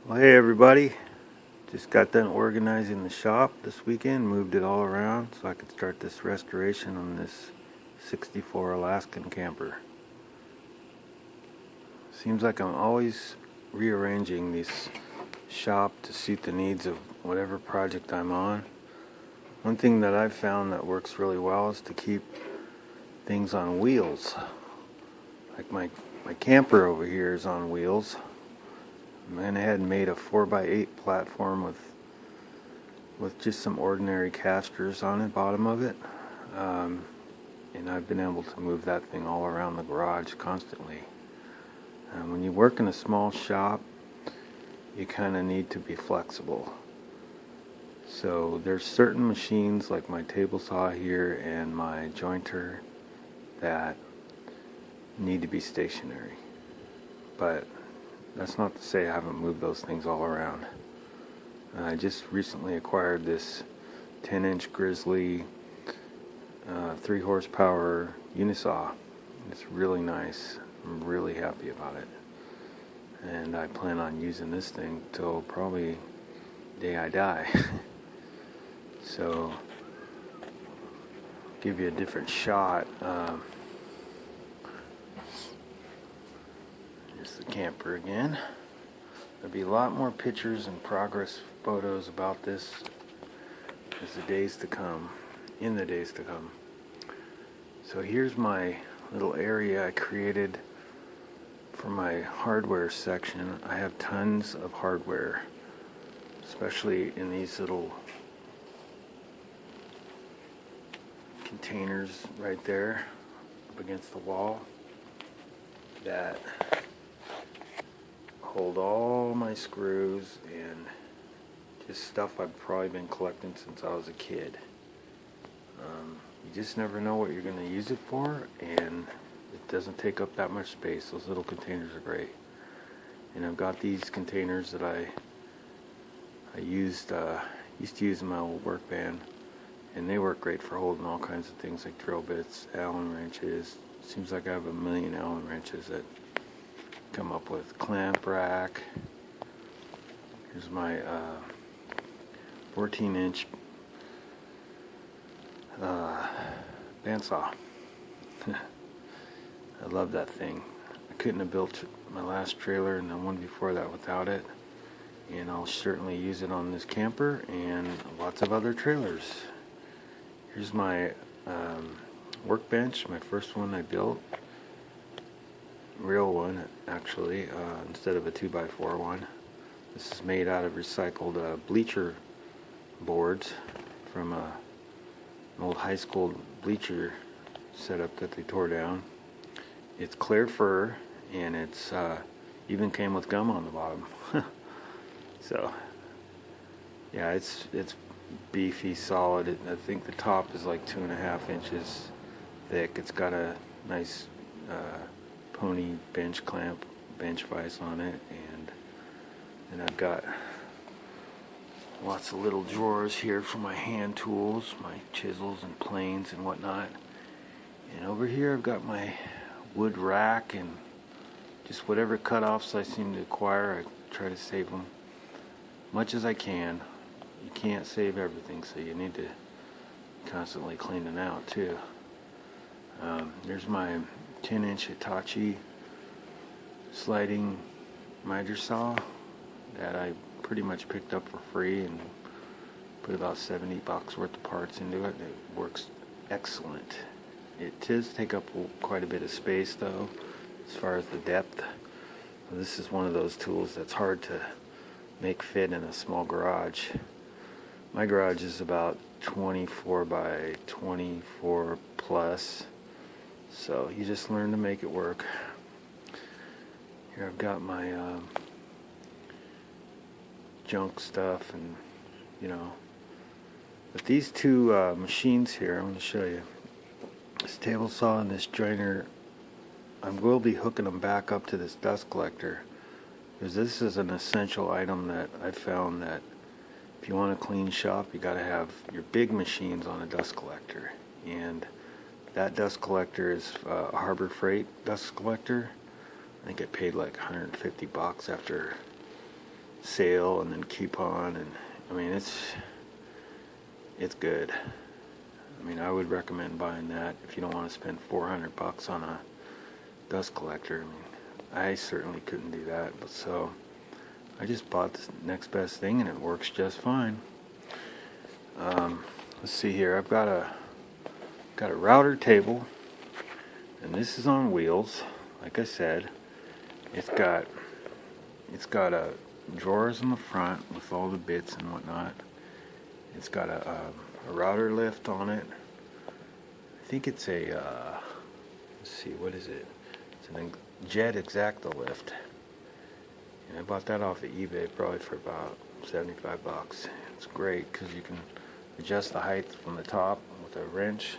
Well, hey everybody, just got done organizing the shop this weekend, moved it all around so I could start this restoration on this 64 Alaskan camper. Seems like I'm always rearranging this shop to suit the needs of whatever project I'm on. One thing that I've found that works really well is to keep things on wheels. Like my camper over here is on wheels. I went ahead and made a 4x8 platform with just some ordinary casters on the bottom of it, and I've been able to move that thing all around the garage constantly. When you work in a small shop, you kind of need to be flexible. So there's certain machines like my table saw here and my jointer that need to be stationary, but that's not to say I haven't moved those things all around. I just recently acquired this 10-inch Grizzly 3 horsepower unisaw. It's really nice. I'm really happy about it. And I plan on using this thing till probably the day I die. So, give you a different shot. Here's the camper again. There'll be a lot more pictures and progress photos about this in the days to come. So here's my little area I created for my hardware section. I have tons of hardware, especially in these little containers right there up against the wall that hold all my screws and just stuff I've probably been collecting since I was a kid. You just never know what you're going to use it for, and it doesn't take up that much space. Those little containers are great. And I've got these containers that I used to use in my old work van, and they work great for holding all kinds of things like drill bits, Allen wrenches. Seems like I have a million Allen wrenches that come up with clamp rack. Here's my 14-inch bandsaw. I love that thing. I couldn't have built my last trailer and the one before that without it, and I'll certainly use it on this camper and lots of other trailers. Here's my workbench, my first one I built. Real one, actually, instead of a 2x4 one. This is made out of recycled bleacher boards from an old high school bleacher setup that they tore down. It's clear fir, and it's even came with gum on the bottom. So yeah, it's beefy, solid. I think the top is like 2.5 inches thick. It's got a nice pony bench clamp, bench vise on it, and I've got lots of little drawers here for my hand tools, my chisels and planes and whatnot. And over here I've got my wood rack and just whatever cutoffs I seem to acquire. I try to save them much as I can. You can't save everything, so you need to constantly clean it out too. There's my 10-inch Hitachi sliding miter saw that I pretty much picked up for free and put about $70 worth of parts into it. It works excellent. It does take up quite a bit of space though, as far as the depth. This is one of those tools that's hard to make fit in a small garage. My garage is about 24 by 24 plus, so you just learn to make it work. Here I've got my junk stuff, and but these two machines here, I'm going to show you. This table saw and this joiner, I will be hooking them back up to this dust collector, because this is an essential item that I found that if you want a clean shop, you got to have your big machines on a dust collector. And that dust collector is a Harbor Freight dust collector. I think I paid like $150 after sale and then coupon, and I mean it's good. I mean, I would recommend buying that if you don't want to spend $400 on a dust collector. I mean, I certainly couldn't do that, but so I just bought the next best thing, and it works just fine. Let's see here. I've got a router table, and this is on wheels. Like I said, it's got drawers in the front with all the bits and whatnot. It's got a router lift on it. I think it's a let's see, what is it? It's a Jet Exacta lift. And I bought that off of eBay probably for about $75. It's great because you can adjust the height from the top with a wrench.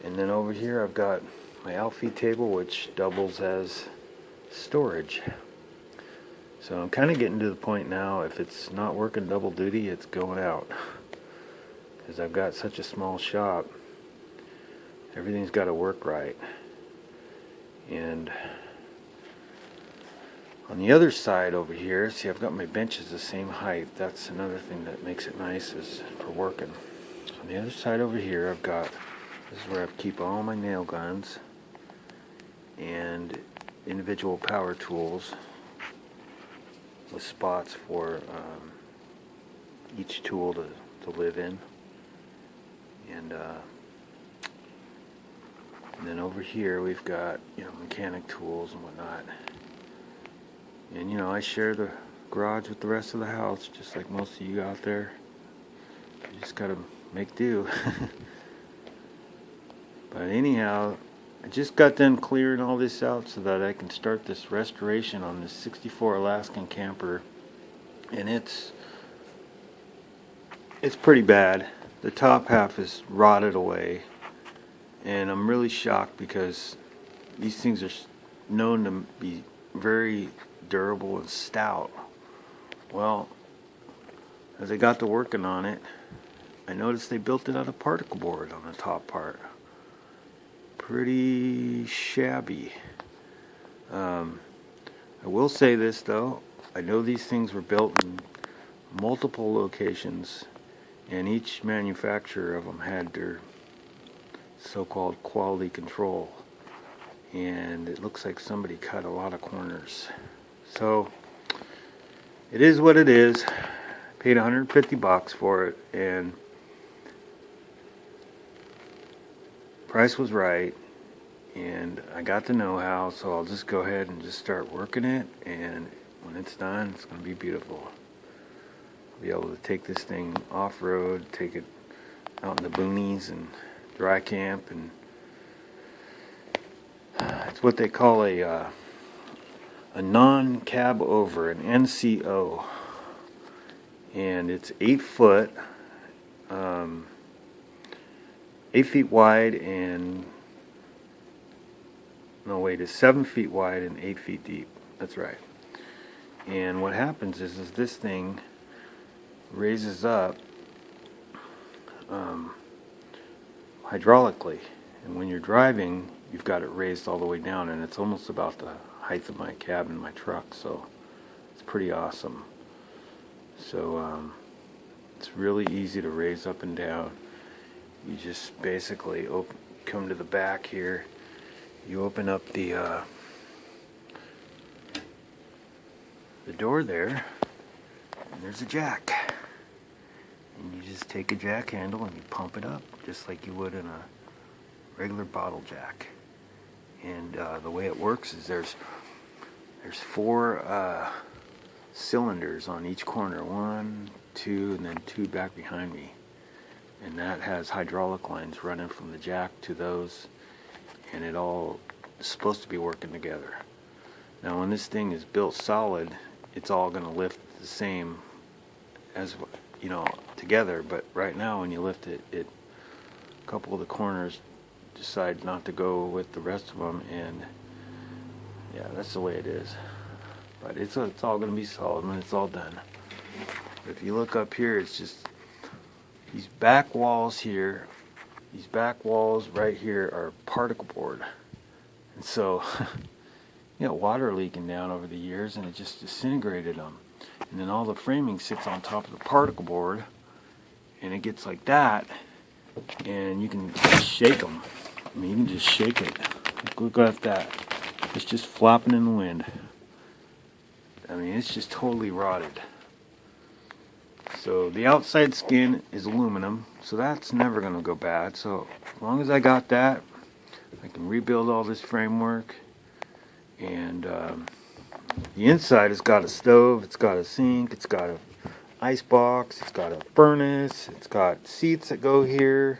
And then over here I've got my outfeed table, which doubles as storage. So I'm kind of getting to the point now, if it's not working double duty, it's going out. Because I've got such a small shop, everything's got to work right. And on the other side over here, see, I've got my benches the same height. That's another thing that makes it nice is for working. On the other side over here, I've got, this is where I keep all my nail guns and individual power tools with spots for each tool to live in. And then over here we've got, mechanic tools and whatnot. And I share the garage with the rest of the house, just like most of you out there. You just gotta make do. But anyhow, I just got done clearing all this out so that I can start this restoration on this 64 Alaskan Camper. And it's pretty bad. The top half is rotted away. And I'm really shocked because these things are known to be very durable and stout. Well, as I got to working on it, I noticed they built it out of particle board on the top part. Pretty shabby. I will say this though, I know these things were built in multiple locations, and each manufacturer of them had their so-called quality control, and it looks like somebody cut a lot of corners. So it is what it is. Paid $150 for it, and price was right, and I got the know-how, so I'll just go ahead and just start working it, and when it's done, it's going to be beautiful. I'll be able to take this thing off-road, take it out in the boonies and dry camp, and it's what they call a non-cab over, an NCO, and it's 8 foot, 8 feet wide, and no wait, it's 7 feet wide and 8 feet deep. That's right. And what happens is this thing raises up hydraulically, and when you're driving, you've got it raised all the way down, and it's almost about the height of my cab in my truck, so it's pretty awesome. So it's really easy to raise up and down. You just basically come to the back here, you open up the door there, and there's a jack, and you just take a jack handle and you pump it up just like you would in a regular bottle jack. And the way it works is there's 4 cylinders on each corner, 1, 2, and then 2 back behind me, and that has hydraulic lines running from the jack to those, and it all is supposed to be working together. Now when this thing is built solid, it's all going to lift the same as together, but right now when you lift it, a couple of the corners decide not to go with the rest of them, and yeah, that's the way it is. But it's all going to be solid when it's all done. If you look up here, it's just these back walls here, these back walls right here are particle board, and so water leaking down over the years, and it just disintegrated them. and then all the framing sits on top of the particle board, and it gets like that, and you can shake them. I mean, you can just shake it. Look at that. It's just flopping in the wind. I mean, it's just totally rotted. So the outside skin is aluminum, so that's never going to go bad. So as long as I got that, I can rebuild all this framework. And the inside has got a stove, it's got a sink, it's got a ice box, it's got a furnace, it's got seats that go here.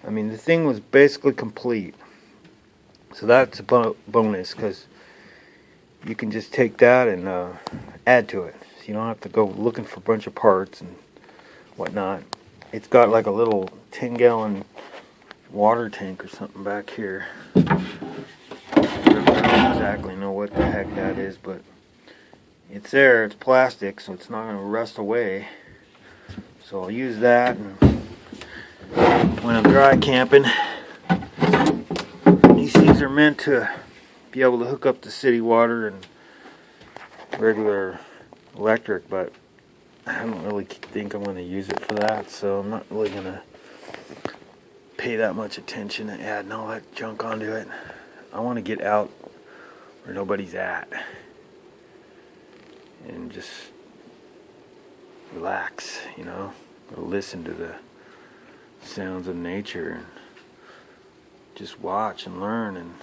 I mean, the thing was basically complete. So that's a bonus, because you can just take that and add to it. So you don't have to go looking for a bunch of parts and whatnot. It's got like a little 10-gallon water tank or something back here. I don't exactly know what the heck that is, but it's there. It's plastic, so it's not going to rust away. So I'll use that, and when I'm dry camping, these things are meant to be able to hook up to city water and regular electric, but I don't really think I'm going to use it for that, so I'm not really going to pay that much attention to adding all that junk onto it. I want to get out where nobody's at and just relax, you know, or listen to the sounds of nature and just watch and learn and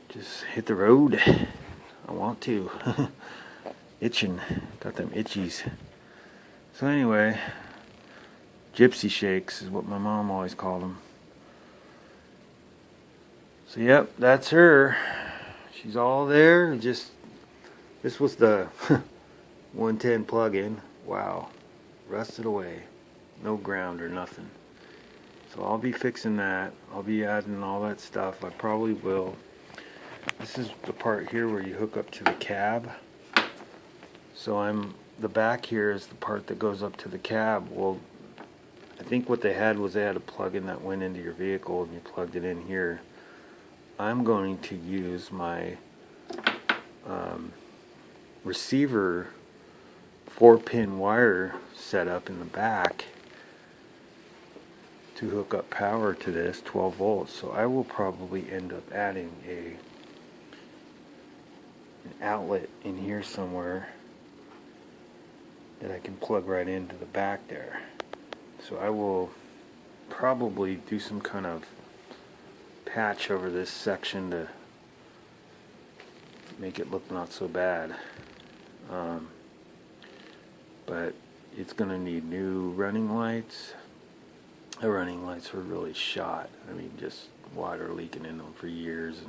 just hit the road. I want to. Itching. Got them itchies. So anyway, gypsy shakes is what my mom always called them. So yep, that's her. She's all there. This was the 110 plug-in. Wow. Rusted away. No ground or nothing. So I'll be fixing that. I'll be adding all that stuff. I probably will. This is the part here where you hook up to the cab. So the back here is the part that goes up to the cab. Well, I think what they had was they had a plug-in that went into your vehicle and you plugged it in here. I'm going to use my receiver 4-pin wire setup in the back to hook up power to this 12 volts. So I will probably end up adding an outlet in here somewhere that I can plug right into the back there. So I will probably do some kind of patch over this section to make it look not so bad. But it's going to need new running lights. The running lights were really shot. I mean, just water leaking in them for years.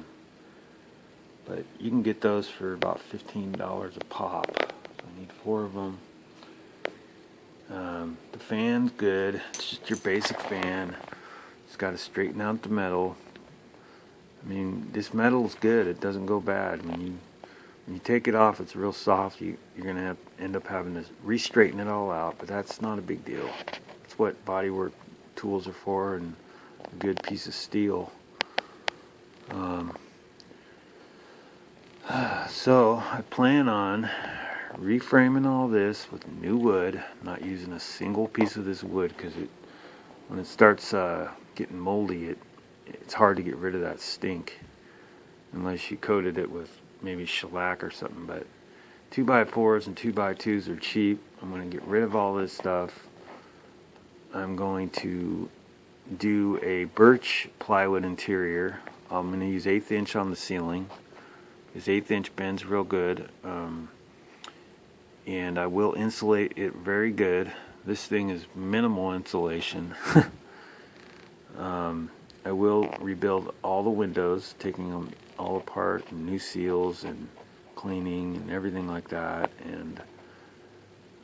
But you can get those for about $15 a pop. So I need 4 of them. The fan's good. It's just your basic fan. It's got to straighten out the metal. I mean, this metal's good. It doesn't go bad. When you take it off, it's real soft. You're going to end up having to re-straighten it all out, but that's not a big deal. It's what bodywork tools are for, and a good piece of steel. So I plan on reframing all this with new wood, not using a single piece of this wood, because when it starts getting moldy, it's hard to get rid of that stink unless you coated it with maybe shellac or something. But 2x4s and 2x2s are cheap. I'm going to get rid of all this stuff. I'm going to do a birch plywood interior. I'm going to use 1/8 inch on the ceiling. This 1/8 inch bends real good. And I will insulate it very good. This thing is minimal insulation. I will rebuild all the windows, taking them all apart, and new seals and cleaning and everything like that. And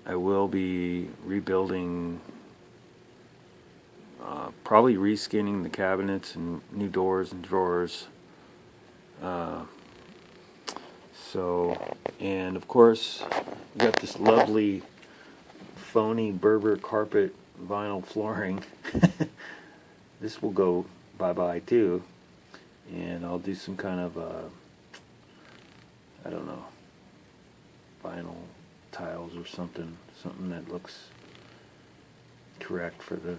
I will be rebuilding, probably reskinning the cabinets and new doors and drawers. And of course, we got this lovely phony Berber carpet vinyl flooring. This will go bye-bye too, and I'll do some kind of I don't know, vinyl tiles or something that looks correct for the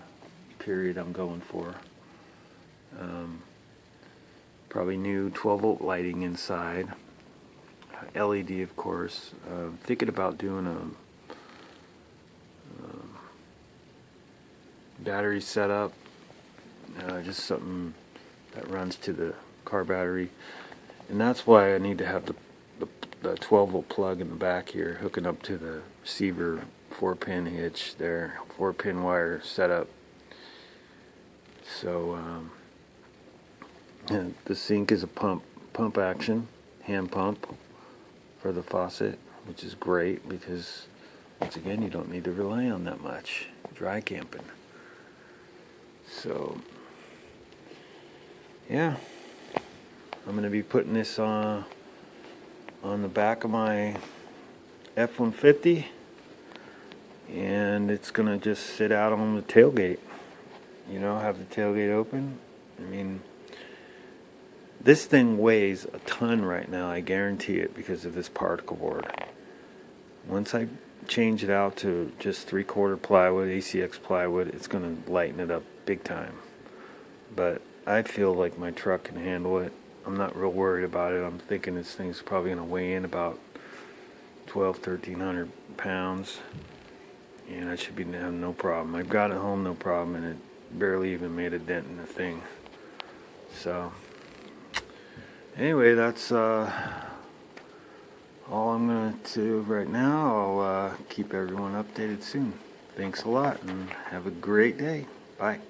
period I'm going for. Probably new 12-volt lighting inside, LED of course. Thinking about doing a battery setup, just something that runs to the car battery, and that's why I need to have the 12-volt plug in the back here hooking up to the receiver 4-pin hitch there, 4-pin wire setup. So and the sink is a pump action hand pump for the faucet, which is great because once again you don't need to rely on that much dry camping. So yeah, I'm going to be putting this on the back of my F-150, and it's going to just sit out on the tailgate, have the tailgate open. I mean, this thing weighs a ton right now, I guarantee it, because of this particle board. Once I change it out to just 3/4 plywood, ACX plywood, it's going to lighten it up big time. But I feel like my truck can handle it. I'm not real worried about it. I'm thinking this thing's probably going to weigh in about 1,300 pounds, and I should be having no problem. I've got it home no problem, and it barely even made a dent in the thing. So anyway, that's all I'm going to do right now. I'll keep everyone updated soon. Thanks a lot, and have a great day. Bye.